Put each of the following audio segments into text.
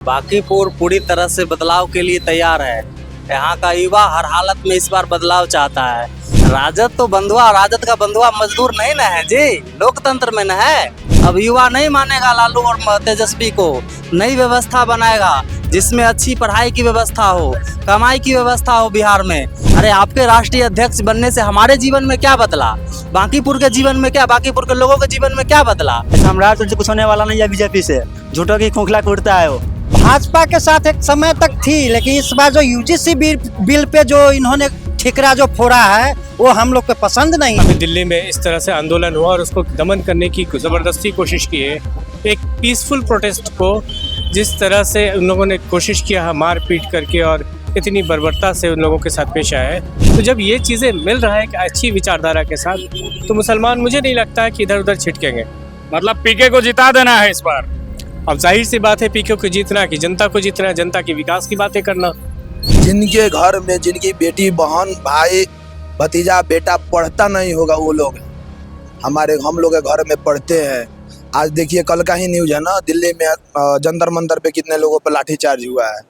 बांकीपुर पूरी तरह से बदलाव के लिए तैयार है। यहाँ का युवा हर हालत में इस बार बदलाव चाहता है। राजद तो बंधुआ, राजद का बंधुआ मजदूर नहीं न है जी, लोकतंत्र में न है। अब युवा नहीं मानेगा लालू और तेजस्वी को। नई व्यवस्था बनाएगा जिसमें अच्छी पढ़ाई की व्यवस्था हो, कमाई की व्यवस्था हो बिहार में। अरे आपके राष्ट्रीय अध्यक्ष बनने से हमारे जीवन में क्या बदला, बांकीपुर के जीवन में क्या, बांकीपुर के लोगों के जीवन में क्या बदला? सम्राट तुझे कुछ होने वाला नहीं है बीजेपी से, झूठों की खोखला कूटता है वो। भाजपा के साथ एक समय तक थी, लेकिन इस बार जो यूजीसी बिल पे जो इन्होंने ठिकरा जो फोड़ा है वो हम लोग को पसंद नहीं। अभी दिल्ली में इस तरह से आंदोलन हुआ और उसको दमन करने की जबरदस्ती कोशिश की है। एक पीसफुल प्रोटेस्ट को जिस तरह से उन लोगों ने कोशिश किया है मार पीट करके और इतनी बर्बरता से उन लोगों के साथ पेश आया है, तो जब ये चीज़ें मिल रहा है कि अच्छी विचारधारा के साथ, तो मुसलमान मुझे नहीं लगता है कि इधर उधर छिटकेंगे। मतलब पीके को जिता देना है इस बार। अब जाहिर सी बात है पीके को जीतना कि जनता को जीतना, जनता की विकास की बातें करना। जिनके घर में जिनकी बेटी बहन भाई भतीजा बेटा पढ़ता नहीं होगा, वो लोग हम लोग के घर में पढ़ते हैं। आज देखिए कल का ही न्यूज है ना, दिल्ली में जंतर मंतर पे कितने लोगों पर लाठीचार्ज हुआ है।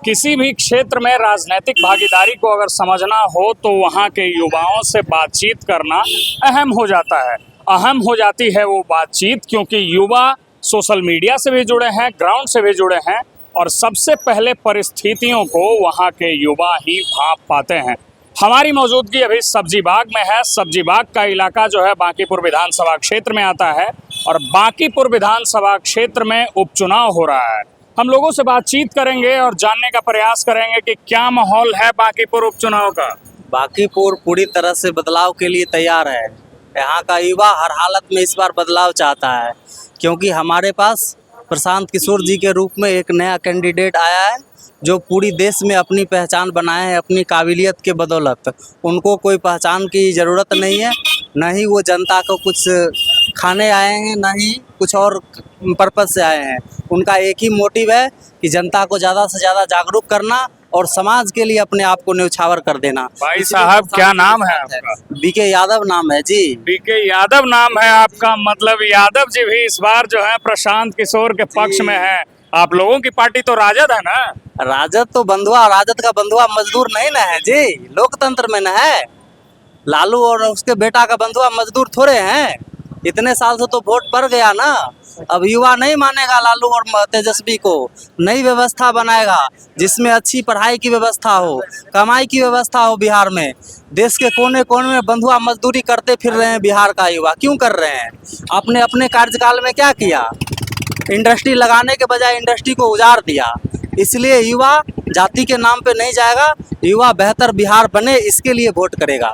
किसी भी क्षेत्र में राजनीतिक भागीदारी को अगर समझना हो तो वहाँ के युवाओं से बातचीत करना अहम हो जाता है। अहम हो जाती है वो बातचीत क्योंकि युवा सोशल मीडिया से भी जुड़े हैं, ग्राउंड से भी जुड़े हैं और सबसे पहले परिस्थितियों को वहाँ के युवा ही भाप पाते हैं। हमारी मौजूदगी अभी सब्जी बाग में है। सब्जी बाग का इलाका जो है बांकीपुर विधानसभा क्षेत्र में आता है और बांकीपुर विधानसभा क्षेत्र में उपचुनाव हो रहा है। हम लोगों से बातचीत करेंगे और जानने का प्रयास करेंगे कि क्या माहौल है बांकीपुर उपचुनाव का। बांकीपुर पूरी तरह से बदलाव के लिए तैयार है। यहाँ का युवा हर हालत में इस बार बदलाव चाहता है, क्योंकि हमारे पास प्रशांत किशोर जी के रूप में एक नया कैंडिडेट आया है जो पूरी देश में अपनी पहचान बनाए हैं अपनी काबिलियत के बदौलत। उनको कोई पहचान की ज़रूरत नहीं है, न ही वो जनता को कुछ खाने आए हैं, न ही कुछ और पर्पज़ से आए हैं। उनका एक ही मोटिव है कि जनता को ज़्यादा से ज़्यादा जागरूक करना और समाज के लिए अपने आप को न्यौछावर कर देना। भाई साहब क्या नाम है आपका? बीके यादव नाम है जी। बीके यादव नाम है आपका, मतलब यादव जी भी इस बार जो है प्रशांत किशोर के पक्ष में है। आप लोगों की पार्टी तो राजद है ना? राजद तो बंधुआ, राजद का बंधुआ मजदूर नहीं न है जी, लोकतंत्र में न है। लालू और उसके बेटा का बंधुआ मजदूर थोड़े हैं। इतने साल से तो वोट पड़ गया ना। अब युवा नहीं मानेगा लालू और तेजस्वी को। नई व्यवस्था बनाएगा जिसमें अच्छी पढ़ाई की व्यवस्था हो, कमाई की व्यवस्था हो बिहार में। देश के कोने कोने में बंधुआ मजदूरी करते फिर रहे हैं बिहार का युवा। क्यों कर रहे हैं? आपने अपने कार्यकाल में क्या किया? इंडस्ट्री लगाने के बजाय इंडस्ट्री को उजाड़ दिया। इसलिए युवा जाति के नाम पे नहीं जाएगा, युवा बेहतर बिहार बने इसके लिए वोट करेगा।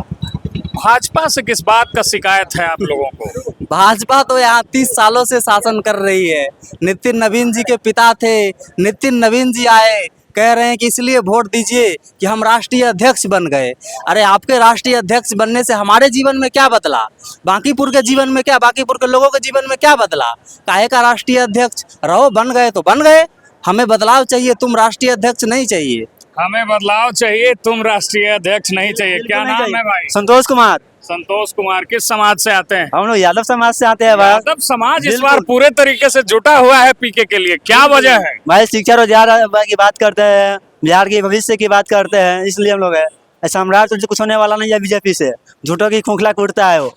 भाजपा से किस बात का शिकायत है आप लोगों को? भाजपा तो यहाँ 30 सालों से शासन कर रही है। नितिन नवीन जी के पिता थे, नितिन नवीन जी आए, कह रहे हैं कि इसलिए वोट दीजिए कि हम राष्ट्रीय अध्यक्ष बन गए। अरे आपके राष्ट्रीय अध्यक्ष बनने से हमारे जीवन में क्या बदला, बांकीपुर के जीवन में क्या, बांकीपुर के लोगों के जीवन में क्या बदला? काहे का राष्ट्रीय अध्यक्ष रहो, बन गए तो बन गए। हमें बदलाव चाहिए, तुम राष्ट्रीय अध्यक्ष नहीं चाहिए। हमें बदलाव चाहिए, तुम राष्ट्रीय अध्यक्ष नहीं चाहिए। क्या नाम है भाई? संतोष कुमार। संतोष कुमार। किस समाज से आते हैं? हम लोग यादव समाज से आते हैं भाई। यादव समाज इस बार पूरे तरीके से जुटा हुआ है पीके के लिए, क्या वजह है? भाई शिक्षा रोजगार की बात करते हैं, बिहार के भविष्य की बात करते हैं, इसलिए हम लोग है। सम्राट तुझे कुछ होने वाला नहीं है बीजेपी से, झूठों की खोखला कूटता है वो।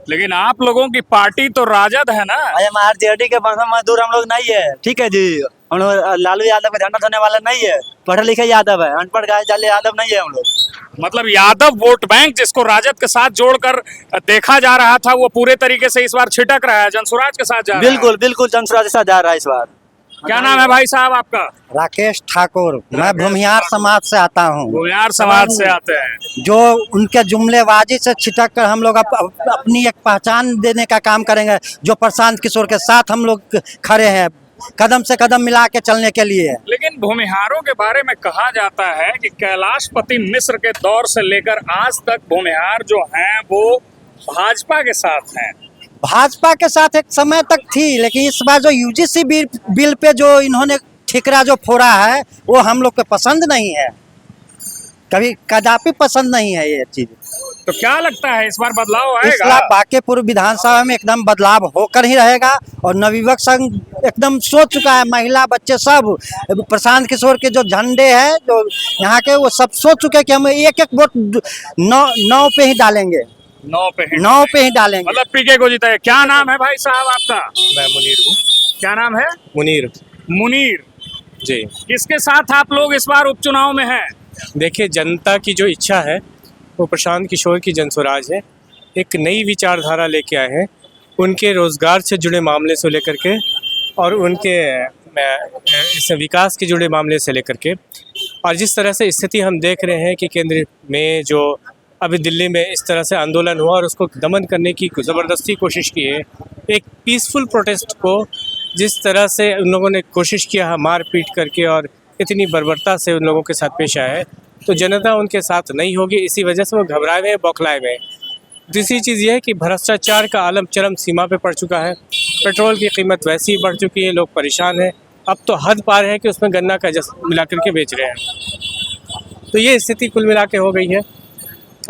लेकिन आप लोगों की पार्टी तो राजद है ना? अरे हमारे जेडी के मजदूर हम लोग नहीं है, ठीक है जी। हम लोग लालू यादव का झंडा धोने वाला नहीं है, पढ़े लिखे यादव है, अनपढ़ गाय जाले यादव नहीं है हम लोग। मतलब यादव वोट बैंक जिसको राजद के साथ जोड़कर देखा जा रहा था वो पूरे तरीके से इस बार छिटक रहा है, जनसुराज के साथ जा रहा है। बिल्कुल बिल्कुल जनसुराज के साथ जा रहा है इस बार। क्या नाम है भाई साहब आपका? राकेश ठाकुर। मैं भूमिहार समाज से आता हूँ। भूमिहार समाज से आते हैं। जो उनके जुमलेबाजी से छिटक कर हम लोग अपनी एक पहचान देने का काम करेंगे। जो प्रशांत किशोर के साथ हम लोग खड़े हैं कदम से कदम मिला के चलने के लिए। लेकिन भूमिहारों के बारे में कहा जाता है कि कैलाशपति मिश्र के दौर से लेकर आज तक भूमिहार जो हैं वो भाजपा के साथ हैं। भाजपा के साथ एक समय तक थी, लेकिन इस बार जो यूजीसी बिल पे जो इन्होंने ठिकरा जो फोड़ा है वो हम लोग को पसंद नहीं है, कभी कदापि पसंद नहीं है ये चीज़। तो क्या लगता है इस बार बदलाव इस आएगा? बार बांकीपुर विधानसभा में एकदम बदलाव होकर ही रहेगा और नवयुवक संघ एकदम सोच चुका है, महिला बच्चे सब प्रशांत किशोर के जो झंडे हैं जो यहाँ के, वो सब सोच चुके हैं कि हम एक एक वोट नौ पे ही डालेंगे, 9 पे ही डालेंगे। मतलब पीके को जीता है। क्या नाम है भाई साहब आपका? मैं मुनीर हूँ। क्या नाम है? मुनीर मुनीर। जी। किसके साथ आप लोग इस बार उपचुनाव में हैं? देखिए, जनता की जो इच्छा है वो प्रशांत किशोर की जनस्वराज है। एक नई विचारधारा लेके आए हैं, उनके रोज़गार से जुड़े मामले से लेकर के और उनके इस विकास के जुड़े मामले से लेकर के। और जिस तरह से स्थिति हम देख रहे हैं कि केंद्र में जो अभी दिल्ली में इस तरह से आंदोलन हुआ और उसको दमन करने की ज़बरदस्ती कोशिश की है, एक पीसफुल प्रोटेस्ट को जिस तरह से उन लोगों ने कोशिश किया मार पीट करके और इतनी बर्बरता से उन लोगों के साथ पेश आया है, तो जनता उनके साथ नहीं होगी। इसी वजह से वो घबराए हुए हैं, बौखलाए हुए हैं। दूसरी चीज़ ये है कि भ्रष्टाचार का आलम चरम सीमा पे पड़ चुका है। पेट्रोल की कीमत वैसे ही बढ़ चुकी है, लोग परेशान हैं। अब तो हद पार है कि उसमें गन्ना का जस मिला करके बेच रहे हैं। तो ये स्थिति कुल मिला के हो गई है।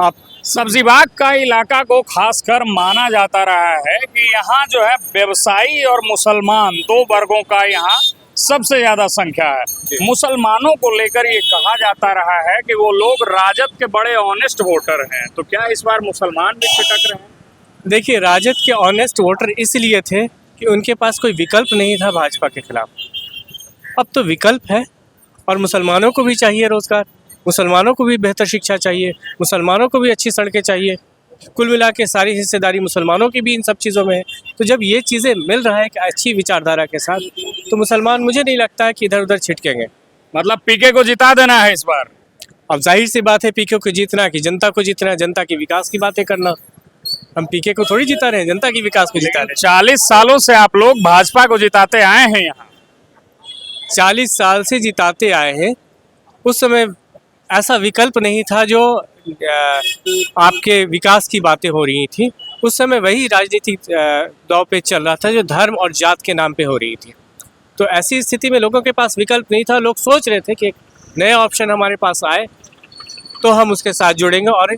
आप सब्जी बाग का इलाका को खासकर माना जाता रहा है कि यहाँ जो है व्यवसायी और मुसलमान दो वर्गों का यहाँ सबसे ज्यादा संख्या है। मुसलमानों को लेकर ये कहा जाता रहा है कि वो लोग राजद के बड़े ऑनेस्ट वोटर हैं, तो क्या इस बार मुसलमान भी छिटक रहे हैं? देखिए, राजद के ऑनेस्ट वोटर इसलिए थे कि उनके पास कोई विकल्प नहीं था भाजपा के खिलाफ। अब तो विकल्प है और मुसलमानों को भी चाहिए रोज़गार, मुसलमानों को भी बेहतर शिक्षा चाहिए, मुसलमानों को भी अच्छी सड़कें चाहिए। कुल मिला के सारी हिस्सेदारी मुसलमानों की भी इन सब चीज़ों में है। तो जब ये चीज़ें मिल रहा है कि अच्छी विचारधारा के साथ, तो मुसलमान मुझे नहीं लगता है कि इधर उधर छिटकेंगे। मतलब पीके को जिता देना है इस बार। अब जाहिर सी बात है, पीके को जीतना कि जनता को जीतना, जनता की विकास की बातें करना। हम पीके को थोड़ी जिता रहे हैं, जनता की विकास को जिता रहे 40 सालों से आप लोग भाजपा को जिताते आए हैं यहाँ। हैं। 40 साल से जिताते आए हैं। उस समय ऐसा विकल्प नहीं था जो आपके विकास की बातें हो रही थी। उस समय वही राजनीतिक दौर पे चल रहा था जो धर्म और जात के नाम पे हो रही थी। तो ऐसी स्थिति में लोगों के पास विकल्प नहीं था। लोग सोच रहे थे कि एक नया ऑप्शन हमारे पास आए तो हम उसके साथ जुड़ेंगे। और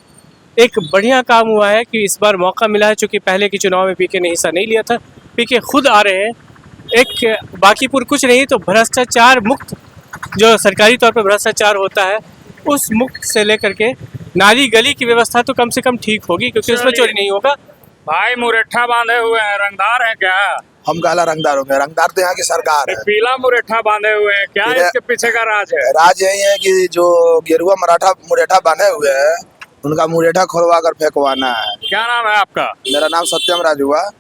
एक बढ़िया काम हुआ है कि इस बार मौका मिला है, चूँकि पहले के चुनाव में पीके ने हिस्सा नहीं लिया था। पीके खुद आ रहे हैं। एक बांकीपुर कुछ नहीं तो भ्रष्टाचार मुक्त, जो सरकारी तौर पर भ्रष्टाचार होता है उस मुक्त से लेकर के नाली गली की व्यवस्था तो कम से कम ठीक होगी, क्योंकि उसमें चोरी नहीं होगा। भाई मुरेठा बांधे हुए हैं, रंगदार हैं क्या? हम काला रंगदार हो गए, रंगदार तो यहाँ की सरकार है। पीला मुरेठा बांधे हुए हैं, क्या इसके पीछे का राज है? राज यही है कि जो गेरुआ मराठा मुरेठा बने हुए हैं उनका मुरेठा खोलवा कर फेंकवाना है। क्या नाम है आपका? मेरा नाम सत्यम राजुआ।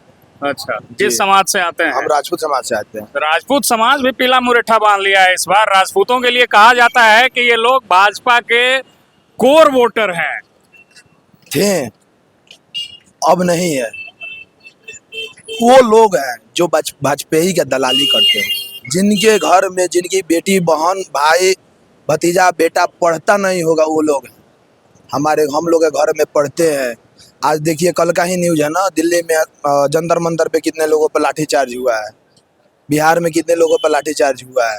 अच्छा, किस समाज से आते हैं? हम राजपूत समाज से आते हैं। राजपूत समाज भी पीला मुरेठा बांध लिया है इस बार। राजपूतों के लिए कहा जाता है कि ये लोग भाजपा के कोर वोटर हैं। थे, अब नहीं है। वो लोग हैं जो वाजपेयी का दलाली करते हैं, जिनके घर में जिनकी बेटी बहन भाई भतीजा बेटा पढ़ता नहीं होगा, वो लोग हैं। हम लोग के घर में पढ़ते हैं। आज देखिए, कल का ही न्यूज है ना, दिल्ली में जंतर मंतर पे कितने लोगों पर लाठीचार्ज हुआ है, बिहार में कितने लोगों पर लाठीचार्ज हुआ है।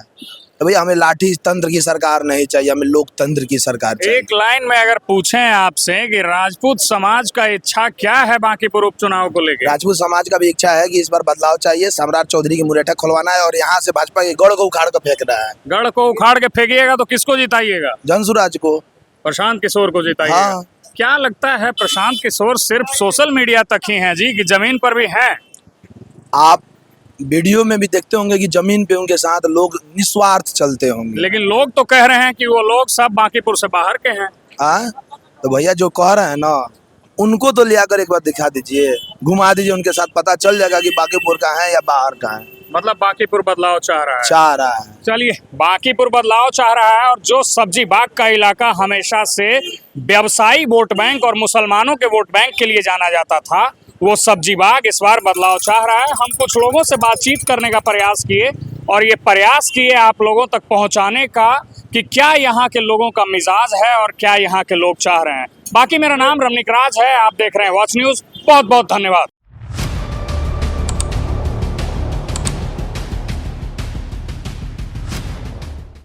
तो भैया हमें लाठी तंत्र की सरकार नहीं चाहिए, हमें लोकतंत्र की सरकार चाहिए। एक लाइन में अगर पूछें आपसे कि राजपूत समाज का इच्छा क्या है बांकीपुर उपचुनाव को लेकर? राजपूत समाज का भी इच्छा है कि इस बार बदलाव चाहिए, सम्राट चौधरी की मुरेठा खुलवाना है और यहाँ से भाजपा के गढ़ को उखाड़ कर फेंक रहा है। गढ़ को उखाड़ के फेंकिएगा तो किसको जिताइएगा? जनसुराज को, प्रशांत किशोर को जिताइएगा। हाँ। क्या लगता है प्रशांत किशोर सिर्फ सोशल मीडिया तक ही हैं जी, कि जमीन पर भी हैं? आप वीडियो में भी देखते होंगे कि जमीन पे उनके साथ लोग निस्वार्थ चलते होंगे। लेकिन लोग तो कह रहे हैं कि वो लोग सब बांकीपुर से बाहर के हैं। तो भैया जो कह रहे हैं ना, उनको तो ले आकर एक बार दिखा दीजिए, घुमा दीजिए उनके साथ, पता चल जाएगा कि बांकीपुर का है या बाहर का है। मतलब बांकीपुर बदलाव चाह रहा है। चलिए, बांकीपुर बदलाव चाह रहा है। और जो सब्जी बाग का इलाका हमेशा से व्यवसायी वोट बैंक और मुसलमानों के वोट बैंक के लिए जाना जाता था, वो सब्जी बाग इस बार बदलाव चाह रहा है। हम कुछ लोगों से बातचीत करने का प्रयास किए और ये प्रयास किए आप लोगों तक पहुंचाने का कि क्या यहाँ के लोगों का मिजाज है और क्या यहाँ के लोग चाह रहे हैं। बाकी मेरा नाम रमनिक राज है, आप देख रहे हैं वॉच न्यूज़। बहुत बहुत धन्यवाद।